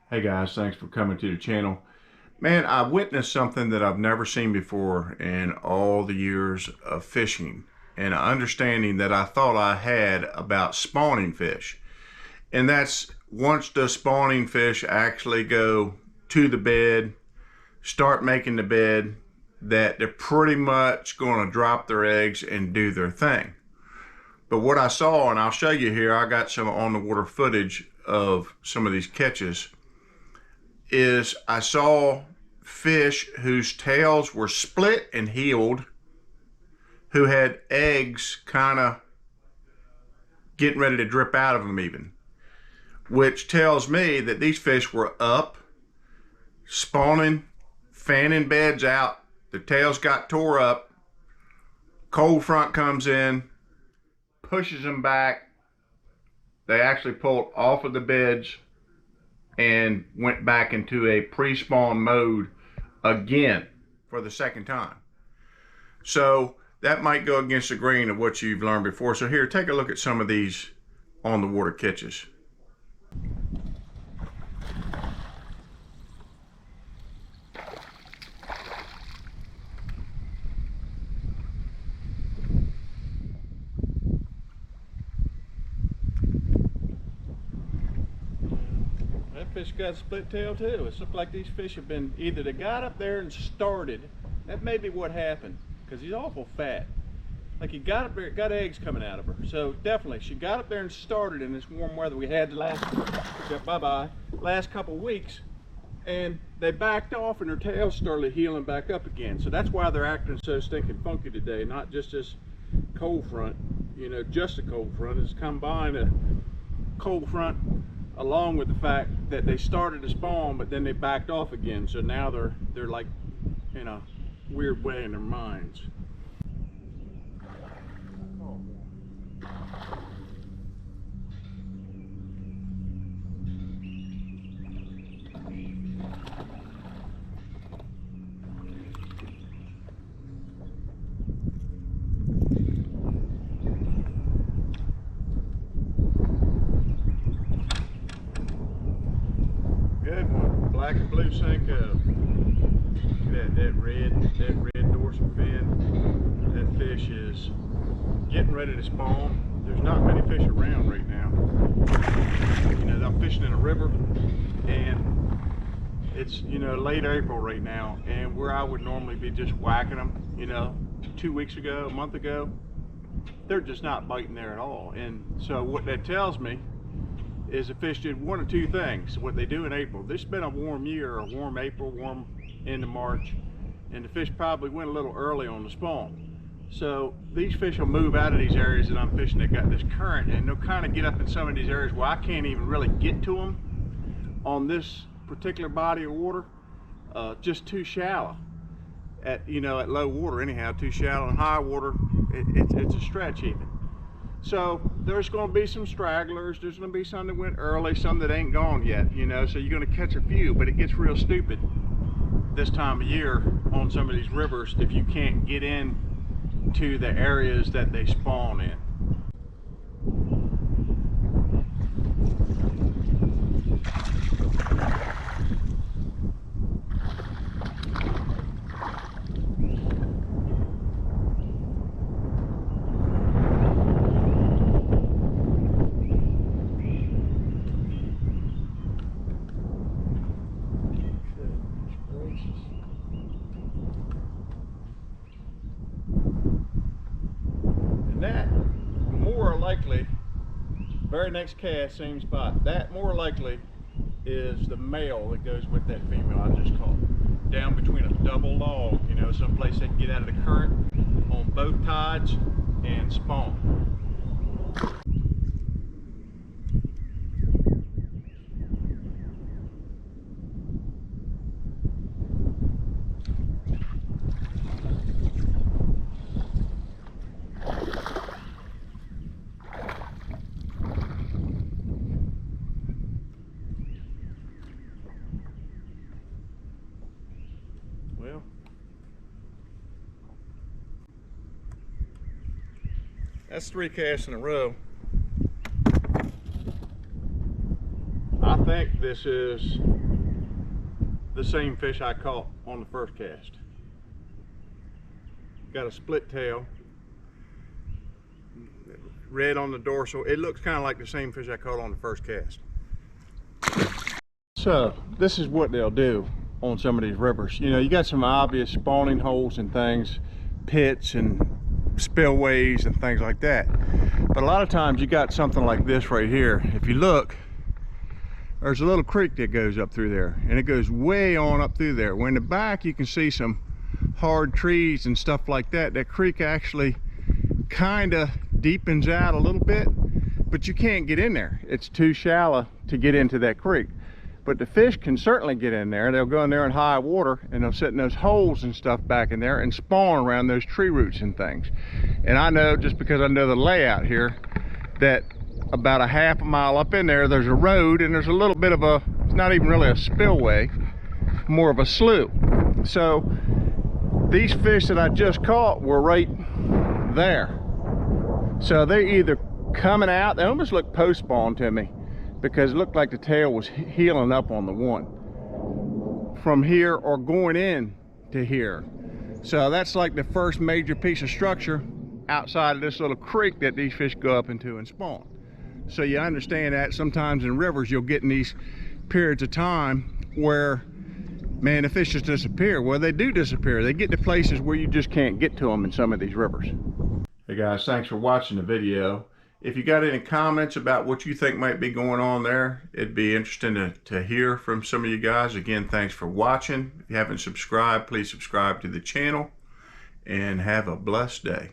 Hey guys, thanks for coming to the channel. Man, I witnessed something that I've never seen before in all the years of fishing, and an understanding that I thought I had about spawning fish. And that's once the spawning fish actually go to the bed, start making the bed, that they're pretty much going to drop their eggs and do their thing. But what I saw, and I'll show you here, I got some on the water footage of some of these catches, is I saw fish whose tails were split and healed, who had eggs kind of getting ready to drip out of them even, which tells me that these fish were up, spawning, fanning beds out, the tails got tore up, cold front comes in, pushes them back, they actually pulled off of the beds and went back into a pre-spawn mode again for the second time. So that might go against the grain of what you've learned before. So here, take a look at some of these on the water catches. That fish got a split tail too. It looked like these fish have been, either they got up there and started, that may be what happened, because he's awful fat. Like he got up there, got eggs coming out of her. So definitely, she got up there and started in this warm weather we had the last couple weeks, and they backed off and her tail started healing back up again. So that's why they're acting so stinking funky today, not just this cold front, you know, just a cold front. It's combined a cold front along with the fact that they started to spawn but then they backed off again, so now they're like in a weird way in their minds. Good one, black and blue Senko. Look at that red dorsal fin. That fish is getting ready to spawn. There's not many fish around right now. You know, I'm fishing in a river, and it's, you know, late April right now, and where I would normally be just whacking them, you know, 2 weeks ago, a month ago, they're just not biting there at all. And so what that tells me is the fish did one of two things, what they do in April. This has been a warm year, a warm April, warm into March, and the fish probably went a little early on the spawn. So these fish will move out of these areas that I'm fishing that got this current, and they'll kind of get up in some of these areas where I can't even really get to them on this particular body of water, just too shallow. At, you know, at low water anyhow, too shallow. And high water, it's a stretch even. So there's going to be some stragglers, there's going to be some that went early, some that ain't gone yet, you know, so you're going to catch a few, but it gets real stupid this time of year on some of these rivers if you can't get in to the areas that they spawn in. And that, more likely, very next cast, same spot, that more likely is the male that goes with that female I just caught. Down between a double log, you know, someplace they can get out of the current on both tides and spawn. Well, that's 3 casts in a row. I think think this is the same fish I caught on the first cast. Got a split tail, red on the dorsal. It looks kind of like the same fish I caught on the first cast. So this is what they'll do on some of these rivers. You know, you got some obvious spawning holes and things, pits and spillways and things like that. But a lot of times you got something like this right here. If you look, there's a little creek that goes up through there, and it goes way on up through there. Where in the back you can see some hard trees and stuff like that. That creek actually kind of deepens out a little bit, but you can't get in there. It's too shallow to get into that creek. But the fish can certainly get in there. They'll go in there in high water, and they'll sit in those holes and stuff back in there and spawn around those tree roots and things. And I know, just because I know the layout here, that about a half a mile up in there, there's a road, and there's a little bit of a, it's not even really a spillway, more of a slough. So these fish that I just caught were right there. So they're either coming out, they almost look post-spawn to me, because it looked like the tail was heeling up on the one from here or going in to here. So that's like the first major piece of structure outside of this little creek that these fish go up into and spawn. So you understand that sometimes in rivers you'll get in these periods of time where, man, the fish just disappear. Well, they do disappear. They get to places where you just can't get to them in some of these rivers. Hey guys, thanks for watching the video. If you got any comments about what you think might be going on there, it'd be interesting to hear from some of you guys. Again, thanks for watching. If you haven't subscribed, please subscribe to the channel, and have a blessed day.